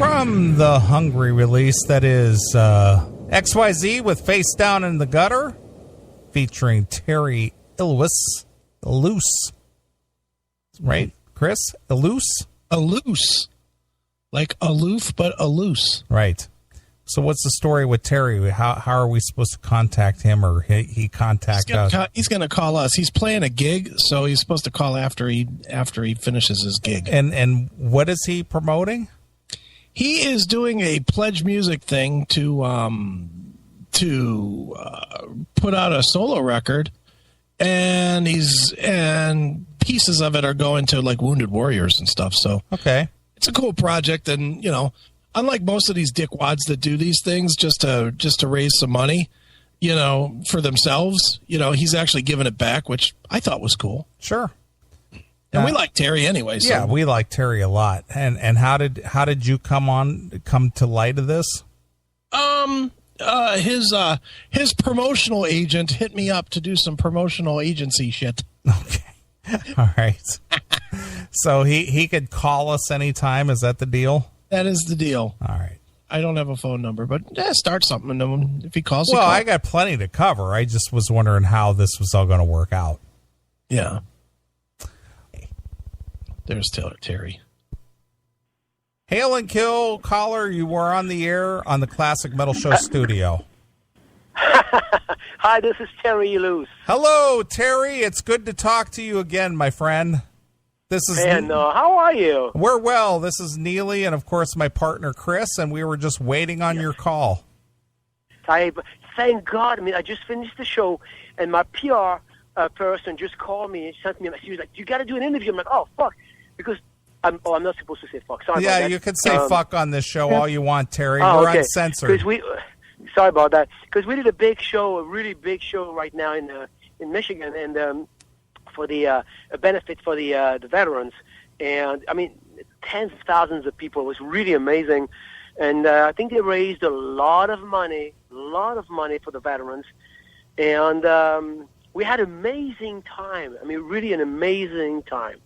From the Hungry release, that is XYZ with Face Down in the Gutter, featuring Terry Ilous. Right, Chris? Ilous? Ilous. Like aloof, but Ilous. Right. So what's the story with Terry? How are we supposed to contact him, or he contact us? He's going to call us. He's playing a gig, so he's supposed to call after he finishes his gig. And what is he promoting? He is doing a pledge music thing to put out a solo record, and pieces of it are going to like Wounded Warriors and stuff. So okay, it's a cool project, and unlike most of these dickwads that do these things just to raise some money, for themselves, he's actually giving it back, which I thought was cool. Sure. And we like Terry anyway. So. Yeah, we like Terry a lot. And how did you come to light of this? His promotional agent hit me up to do some promotional agency shit. Okay. All right. So he could call us anytime. Is that the deal? That is the deal. All right. I don't have a phone number, but start something. And if he calls, well, I got plenty to cover. I just was wondering how this was all going to work out. Yeah. There's Terry. Hail and kill, caller. You were on the air on the Classic Metal Show studio. Hi, this is Terry Ilous. Hello, Terry. It's good to talk to you again, my friend. This is how are you? We're well. This is Neely and, of course, my partner, Chris, and we were just waiting on your call. Thank God. I mean, I just finished the show, and my PR person just called me and sent me a message. He was like, you got to do an interview. I'm like, oh, fuck. Because I'm not supposed to say fuck. Sorry about that. Yeah, you can say fuck on this show all you want, Terry. We're uncensored. Sorry about that. Because we did a big show, a really big show right now in Michigan, and for the benefit for the veterans. And, I mean, tens of thousands of people. It was really amazing. And I think they raised a lot of money for the veterans. And we had an amazing time. I mean, really an amazing time.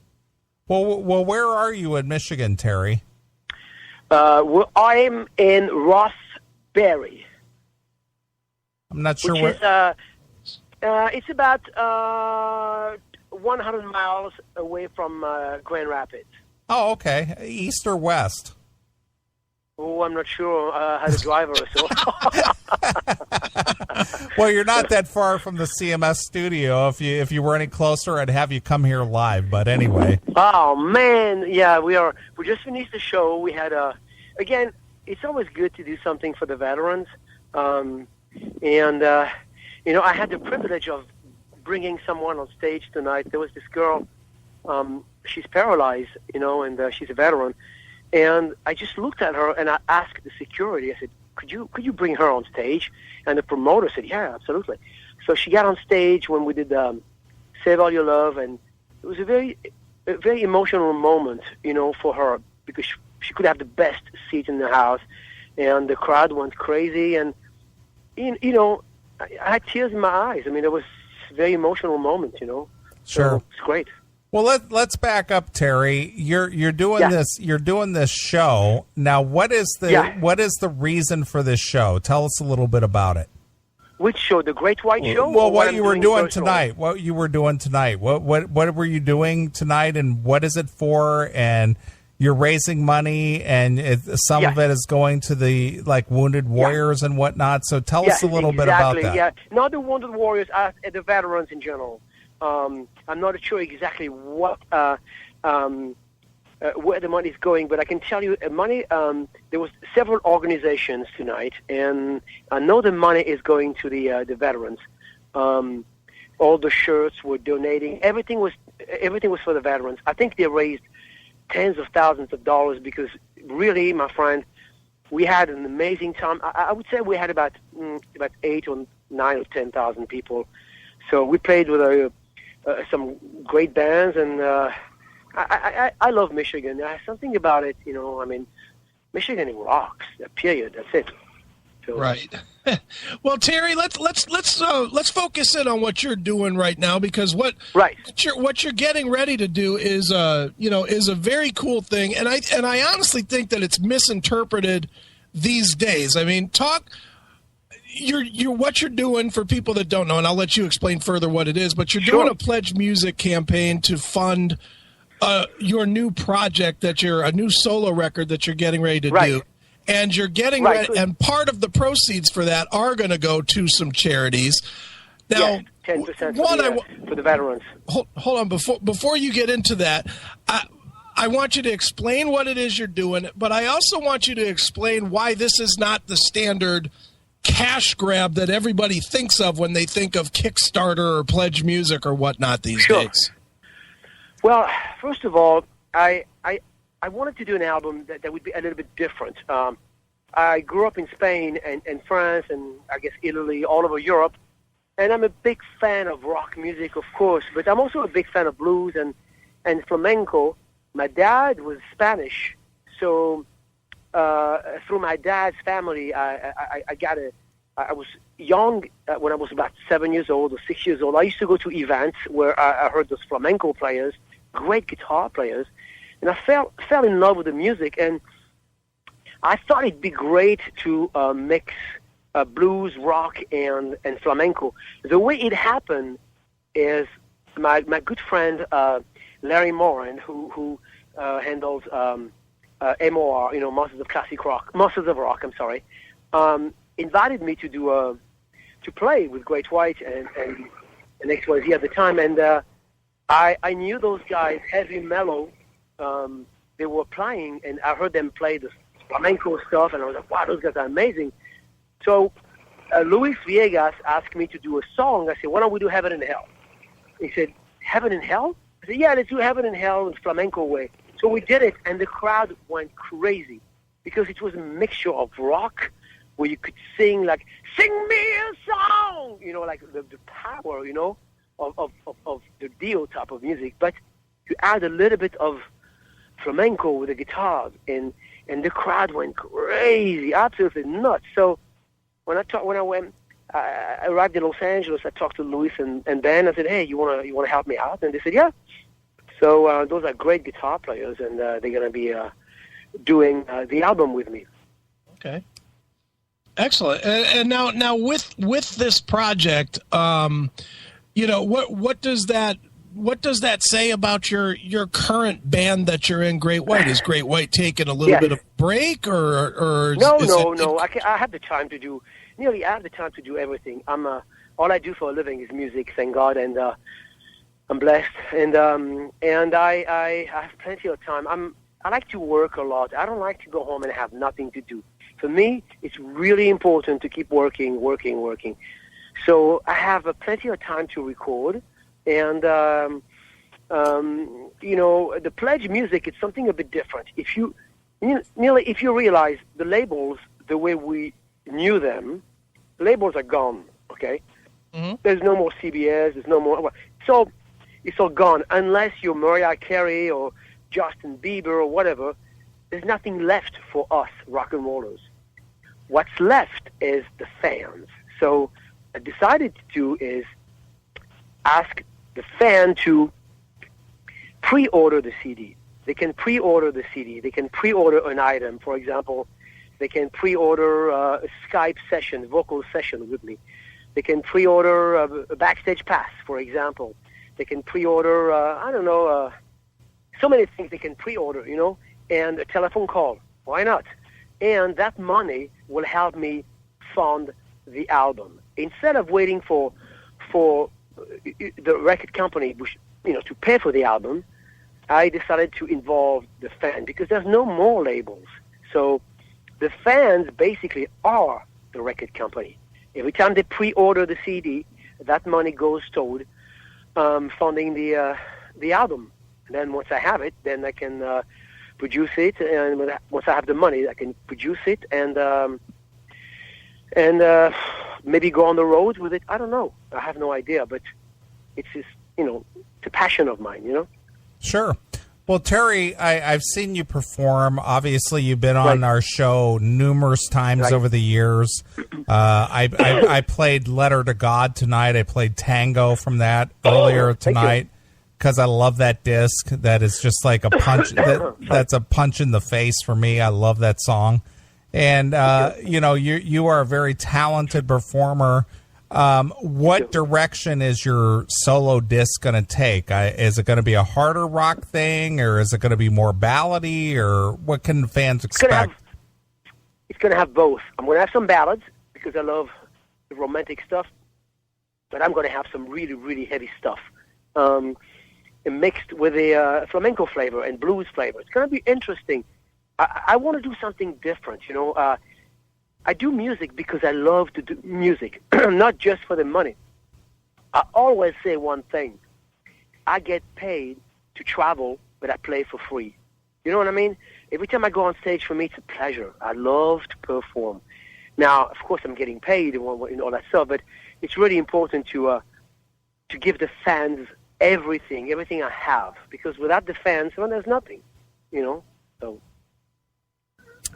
Well, where are you in Michigan, Terry? I'm in Rossbury. I'm not sure which is, it's about 100 miles away from Grand Rapids. Oh, okay. East or west? Oh, I'm not sure how to drive or so. Well, you're not that far from the CMS studio. If you were any closer, I'd have you come here live. But anyway. Oh man, yeah, we just finished the show. We had again, it's always good to do something for the veterans, and I had the privilege of bringing someone on stage tonight. There was this girl. She's paralyzed, and she's a veteran. And I just looked at her and I asked the security. I said, "Could you bring her on stage?" And the promoter said, "Yeah, absolutely." So she got on stage when we did "Save All Your Love," and it was a very emotional moment, for her, because she could have the best seat in the house, and the crowd went crazy, and I had tears in my eyes. I mean, it was a very emotional moment, Sure, so it's great. Well, let's back up, Terry. You're doing this. You're doing this show now. What is the reason for this show? Tell us a little bit about it. Which show? The Great White Show? Well, what you were doing tonight. What you were doing tonight. What were you doing tonight, and what is it for? And you're raising money, and some of it is going to the Wounded Warriors and whatnot. So tell us a little bit about that. Yeah, not the Wounded Warriors, the veterans in general. I'm not sure exactly what where the money is going, but I can tell you, money. There was several organizations tonight, and I know the money is going to the veterans. All the shirts were donating. Everything was for the veterans. I think they raised tens of thousands of dollars because, really, my friend, we had an amazing time. I would say we had about 8 or 9 or 10,000 people. So we played with some great bands, and I love Michigan. There's something about it, I mean, Michigan rocks, period, that's it. So, right. Well, Terry, let's focus in on what you're doing right now, because what you're getting ready to do is is a very cool thing, and I honestly think that it's misinterpreted these days. I mean, what you're doing, for people that don't know, and I'll let you explain further what it is, but you're doing a Pledge Music campaign to fund your new project, a new solo record that you're getting ready to do. And you're getting ready, and part of the proceeds for that are going to go to some charities. Now, 10% for the veterans. Hold on, before you get into that, I want you to explain what it is you're doing, but I also want you to explain why this is not the standard cash grab that everybody thinks of when they think of Kickstarter or Pledge Music or whatnot these days. Well, first of all, I wanted to do an album that would be a little bit different. I grew up in Spain and France and I guess Italy, all over Europe, and I'm a big fan of rock music, of course, but I'm also a big fan of blues and flamenco. My dad was Spanish, so through my dad's family, I was young when I was about 7 years old or 6 years old. I used to go to events where I heard those flamenco players, great guitar players, and I fell in love with the music, and I thought it'd be great to mix blues, rock, and flamenco. The way it happened is my good friend Larry Moran, who handles MOR, Masters of Rock. I'm sorry, invited me to play with Great White and XYZ at the time, and I knew those guys, heavy mellow. They were playing, and I heard them play the flamenco stuff, and I was like, wow, those guys are amazing. So Luis Villegas asked me to do a song. I said, why don't we do Heaven and Hell? He said, Heaven and Hell? I said, yeah, let's do Heaven and Hell in flamenco way. So we did it, and the crowd went crazy because it was a mixture of rock where you could sing, like, sing me a song, like the power, of the Dio type of music. But you add a little bit of flamenco with the guitars, and the crowd went crazy, absolutely nuts. So when I arrived in Los Angeles, I talked to Luis and Ben. I said, hey, you wanna help me out? And they said, yeah. So those are great guitar players, and they're gonna be doing the album with me. Okay, excellent. And now with this project, what does that say about your current band that you're in, Great White? Is Great White taking a little bit of break, or no? I have the time to do everything. All I do for a living is music, thank God, and I'm blessed, and I have plenty of time. I like to work a lot. I don't like to go home and have nothing to do. For me, it's really important to keep working. So I have plenty of time to record. And, the Pledge Music, it's something a bit different. If you realize the labels, the way we knew them, labels are gone, okay? Mm-hmm. There's no more CBS, there's no more... So it's all gone. Unless you're Mariah Carey or Justin Bieber or whatever, there's nothing left for us rock and rollers. What's left is the fans. So I decided to do is ask the fan to pre-order the CD. They can pre-order the CD. They can pre-order an item. For example, they can pre-order a Skype session, vocal session with me. They can pre-order a backstage pass, for example. They can pre-order, so many things they can pre-order, and a telephone call. Why not? And that money will help me fund the album. Instead of waiting for the record company, to pay for the album, I decided to involve the fan because there's no more labels. So the fans basically are the record company. Every time they pre-order the CD, that money goes toward funding the album. And then once I have it, then I can produce it, and once I have the money, I can produce it and maybe go on the road with it. I don't know. I have no idea, but it's just, it's a passion of mine, Sure. Well, Terry, I've seen you perform. Obviously, you've been on our show numerous times over the years. I played Letter to God tonight. I played Tango from that earlier tonight because I love that disc. That is just like a punch. That's a punch in the face for me. I love that song. And, you are a very talented performer. What direction is your solo disc going to take? Is it going to be a harder rock thing, or is it going to be more ballady, or what can fans expect? It's going to have both. I'm going to have some ballads because I love the romantic stuff, but I'm going to have some really, really heavy stuff mixed with a flamenco flavor and blues flavor. It's going to be interesting. I want to do something different, I do music because I love to do music, not just for the money. I always say one thing. I get paid to travel, but I play for free. You know what I mean? Every time I go on stage, for me, it's a pleasure. I love to perform. Now, of course, I'm getting paid and all that stuff, but it's really important to give the fans everything I have, because without the fans, well, there's nothing, so...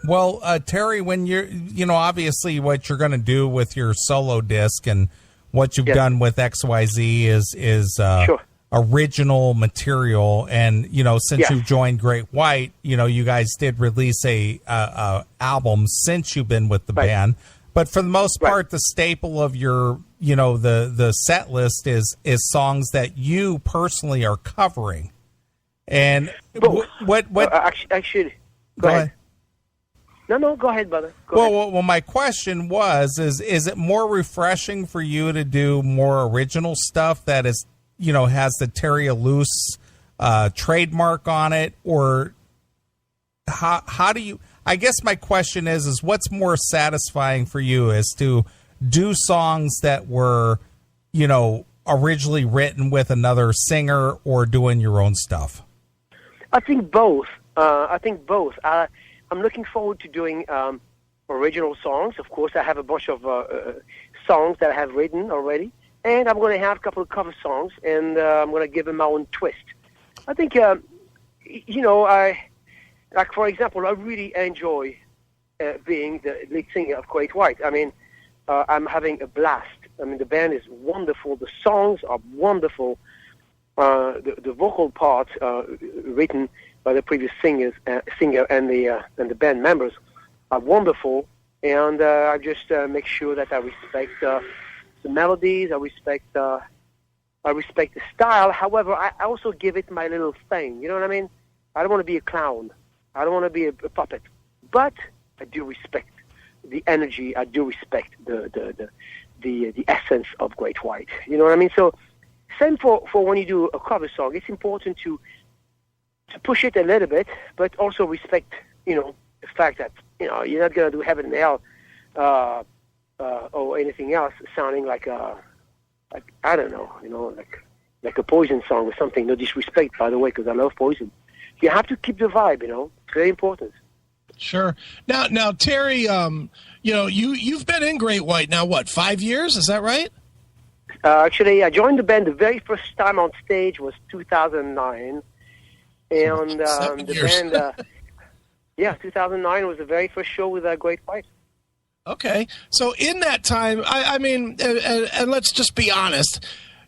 Well, Terry, when you're, obviously what you're going to do with your solo disc and what you've done with XYZ is original material. And, since you've joined Great White, you guys did release a album since you've been with the band. But for the most part, the staple of your, the set list is songs that you personally are covering. And what actually, go ahead. No, go ahead, brother. Go ahead. Well, my question is it more refreshing for you to do more original stuff that is, has the Terry Ilous trademark on it, or how do you? I guess my question is what's more satisfying for you, is to do songs that were, originally written with another singer, or doing your own stuff? I think both. I'm looking forward to doing original songs. Of course, I have a bunch of songs that I have written already, and I'm going to have a couple of cover songs, and I'm going to give them my own twist. I think, for example, I really enjoy being the lead singer of Great White. I mean, I'm having a blast. I mean, the band is wonderful. The songs are wonderful. The vocal parts written by the previous singer and the band members are wonderful, and I just make sure that I respect the melodies, I respect the style. However, I also give it my little thing. You know what I mean? I don't want to be a clown. I don't want to be a puppet, but I do respect the energy. I do respect the essence of Great White. You know what I mean? So, same for when you do a cover song. It's important to push it a little bit, but also respect, the fact that, you're not going to do Heaven and Hell or anything else sounding like I don't know, like a Poison song or something. No disrespect, by the way, because I love Poison. You have to keep the vibe, It's very important. Sure. Now, Terry, you've been in Great White now, what, 5 years? Is that right? Actually, I joined the band the very first time on stage was 2009. And the band, 2009 was the very first show with Great White. Okay, so in that time, I mean, and let's just be honest,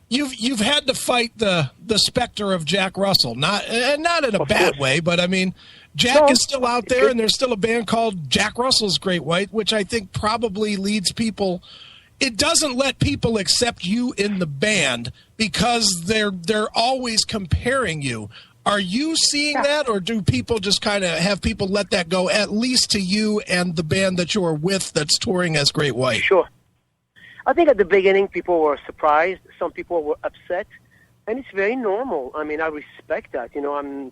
you've had to fight the specter of Jack Russell, not in a bad way, but I mean, Jack is still out there, and there's still a band called Jack Russell's Great White, which I think probably leads people. It doesn't let people accept you in the band because they're always comparing you. Are you seeing that, or do people just kind of have people let that go, at least to you and the band that you're with that's touring as Great White? Sure. I think at the beginning people were surprised. Some people were upset, and it's very normal. I mean, I respect that. I'm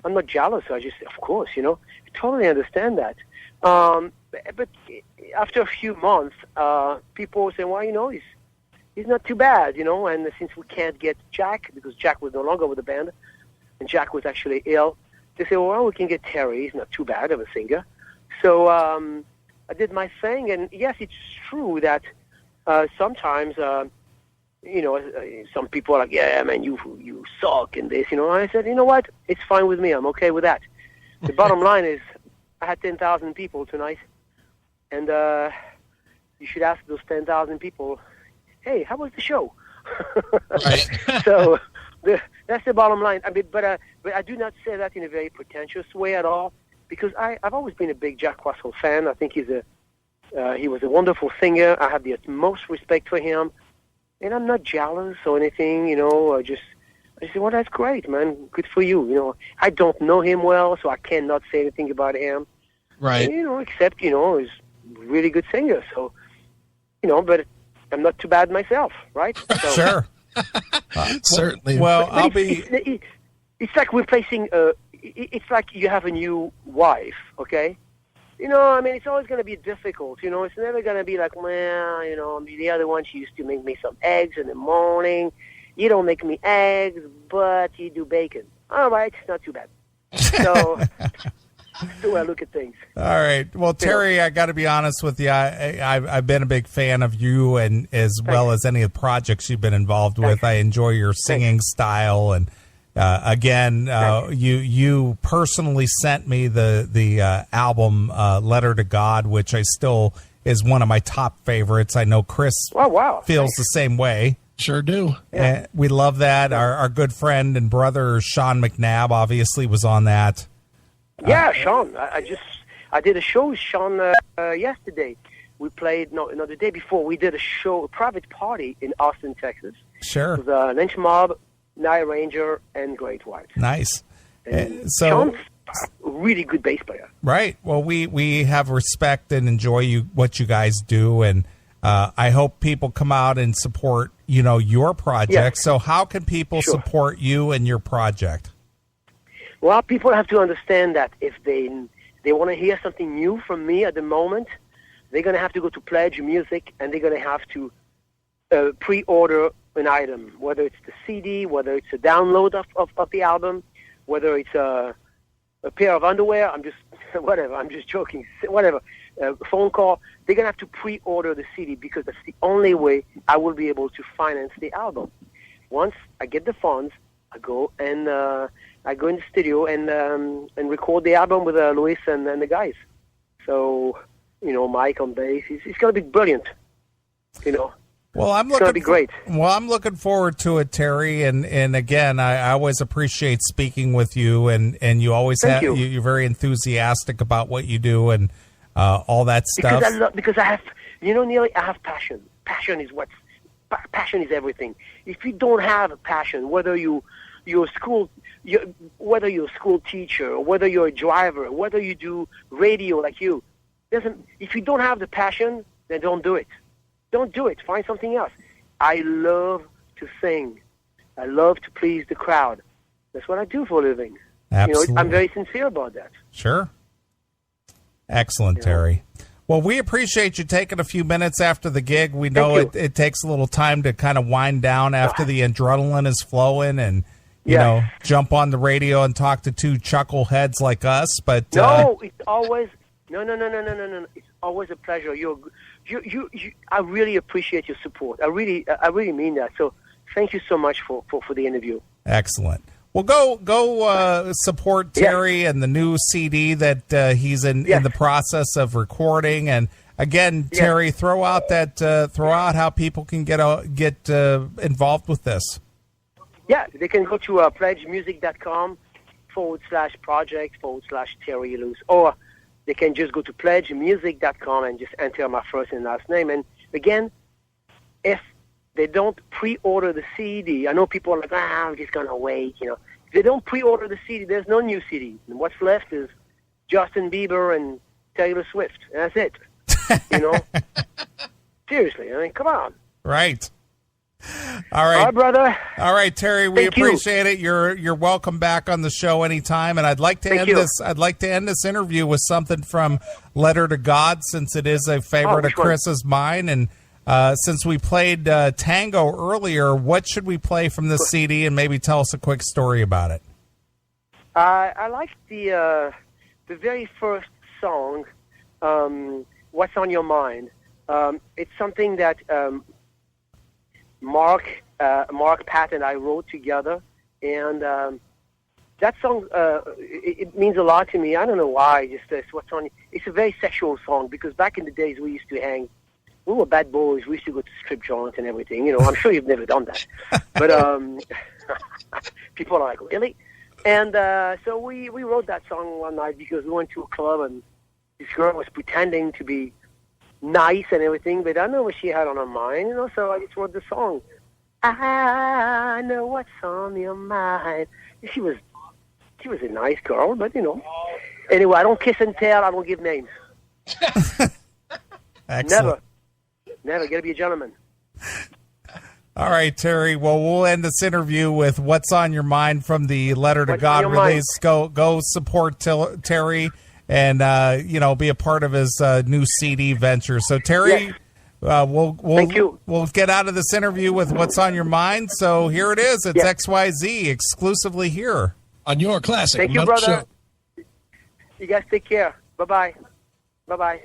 not jealous. I just, of course, I totally understand that. But after a few months, people say, well, he's not too bad, and since we can't get Jack, because Jack was no longer with the band, and Jack was actually ill, they say, well, we can get Terry. He's not too bad of a singer. So I did my thing, and yes, it's true that sometimes some people are like, yeah, man, you suck and this, And I said, you know what? It's fine with me. I'm okay with that. The bottom line is, I had 10,000 people tonight, and you should ask those 10,000 people, hey, how was the show? Right. So that's the bottom line. I mean, but I do not say that in a very pretentious way at all, because I've always been a big Jack Russell fan. I think he was a wonderful singer. I have the utmost respect for him, and I'm not jealous or anything. I say, well, that's great, man. Good for you. I don't know him well, so I cannot say anything about him. Right. Except he's a really good singer. So, but I'm not too bad myself, right? So, sure. Certainly. Well, it's like replacing. It's like you have a new wife, okay? It's always going to be difficult. It's never going to be like, well, the other one, she used to make me some eggs in the morning. You don't make me eggs, but you do bacon. All right, it's not too bad. So that's the way I look at things. All right. Well, Terry, I got to be honest with you. I've been a big fan of you, and as well as any of the projects you've been involved with. I enjoy your singing style, and again, you personally sent me the album Letter to God, which I still is one of my top favorites. I know Chris feels the same way. Sure do. Yeah. We love that. Our good friend and brother Sean McNabb obviously was on that. Yeah, Sean. I did a show with Sean yesterday. We played the day before. We did a private party in Austin, Texas. Sure. It was Lynch Mob, Night Ranger, and Great White. Nice. So Sean's a really good bass player. Right. Well, we have respect and enjoy what you guys do, and I hope people come out and support your project. Yes. So how can people support you and your project? Well, people have to understand that if they want to hear something new from me at the moment, they're going to have to go to Pledge Music, and they're going to have to pre-order an item, whether it's the CD, whether it's a download of the album, whether it's a pair of underwear. I'm just joking. Whatever. Phone call. They're going to have to pre-order the CD, because that's the only way I will be able to finance the album. Once I get the funds, I go in the studio and record the album with Luis and the guys. So, Mike on bass. It's going to be brilliant. Well, it's going to be great. Well, I'm looking forward to it, Terry. And again, I always appreciate speaking with you, and you always you're very enthusiastic about what you do and all that stuff. Because I have, Neely, I have passion. Passion is everything. If you don't have a passion, whether you're a school teacher, or whether you're a driver, whether you do radio like you, if you don't have the passion, then don't do it. Don't do it. Find something else. I love to sing. I love to please the crowd. That's what I do for a living. Absolutely. I'm very sincere about that. Sure. Excellent, Terry. Well, we appreciate you taking a few minutes after the gig. We know it takes a little time to kind of wind down after the adrenaline is flowing and, jump on the radio and talk to two chuckleheads like us. But it's always no. It's always a pleasure. I really appreciate your support. I really mean that. So thank you so much for the interview. Excellent. Well, go support Terry and the new CD that he's in the process of recording. And again, Terry, throw out how people can get involved with this. Yeah, they can go to pledgemusic.com /project/Terry Ilous, or they can just go to pledgemusic.com and just enter my first and last name. And again, if they don't pre-order the CD, I know people are like, I'm just going to wait, If they don't pre-order the CD, there's no new CD. And what's left is Justin Bieber and Taylor Swift. And that's it. Seriously, come on. Right. All right, brother. All right, Terry. We appreciate it. You're welcome back on the show anytime. And I'd like to end this interview with something from Letter to God, since it is a favorite of Chris's mine. And since we played Tango earlier, what should we play from this CD? And maybe tell us a quick story about it. I like the very first song, "What's on Your Mind." It's something that Mark, Pat, and I wrote together, and that song it means a lot to me. I don't know why. Just what's on. It's a very sexual song because back in the days we used to hang. We were bad boys. We used to go to strip joints and everything. You know, I'm sure you've never done that, but people are like, really? And so we wrote that song one night because we went to a club and this girl was pretending to be nice and everything, but I don't know what she had on her mind, you know, so I just wrote the song. I know what's on your mind. She was a nice girl, but, you know. Anyway, I don't kiss and tell. I don't give names. Excellent. Never. Got to be a gentleman. All right, Terry. Well, we'll end this interview with "What's on Your Mind" from the Letter to God release. Go support Terry and be a part of his new CD venture. So, Terry, Thank you. We'll get out of this interview with "What's on Your Mind." So here it is. It's XYZ exclusively here on your classic. Thank you, brother. You guys take care. Bye bye.